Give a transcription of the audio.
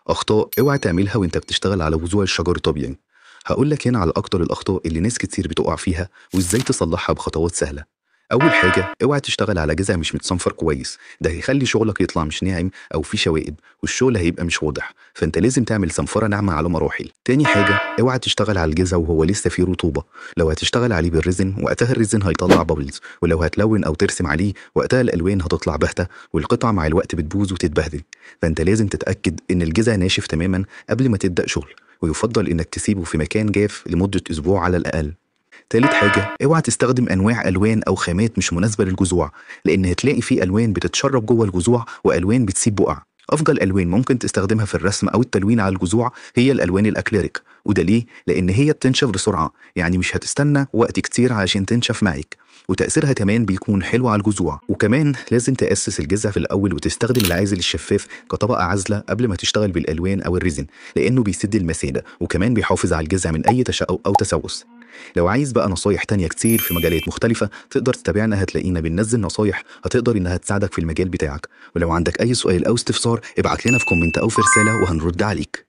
أخطاء اوعى تعملها وانت بتشتغل على جذوع الشجر طبيعي. هقولك هنا على أكتر الأخطاء اللي ناس كتير بتقع فيها وإزاي تصلحها بخطوات سهلة. أول حاجة اوعى تشتغل على جذع مش متصنفر كويس، ده هيخلي شغلك يطلع مش ناعم أو فيه شوائب والشغل هيبقى مش واضح، فأنت لازم تعمل صنفرة ناعمة على مراحل. تاني حاجة اوعى تشتغل على الجذع وهو لسه فيه رطوبة، لو هتشتغل عليه بالريزن وقتها الريزن هيطلع بابلز، ولو هتلون أو ترسم عليه وقتها الألوان هتطلع باهتة والقطع مع الوقت بتبوظ وتتبهدل. فأنت لازم تتأكد إن الجذع ناشف تماما قبل ما تبدأ شغل، ويفضل إنك تسيبه في مكان جاف لمدة أسبوع على الأقل. تالت حاجة اوعى تستخدم انواع الوان او خامات مش مناسبة للجذوع، لان هتلاقي في الوان بتتشرب جوه الجذوع والوان بتسيب بقع. افضل الوان ممكن تستخدمها في الرسم او التلوين على الجذوع هي الالوان الاكليريك، وده ليه؟ لان هي بتنشف بسرعة، يعني مش هتستنى وقت كتير عشان تنشف معك، وتأثيرها كمان بيكون حلو على الجذوع. وكمان لازم تأسس الجذع في الأول وتستخدم العازل الشفاف كطبقة عازلة قبل ما تشتغل بالألوان أو الريزن، لأنه بيسد المسادة وكمان بيحافظ على الجذع من أي تشقق أو تسوس. لو عايز بقى نصايح تانية كتير في مجالات مختلفة تقدر تتابعنا، هتلاقينا بننزل نصايح هتقدر إنها تساعدك في المجال بتاعك. ولو عندك أي سؤال أو استفسار ابعت لنا في كومنت أو في رسالة وهنرد عليك.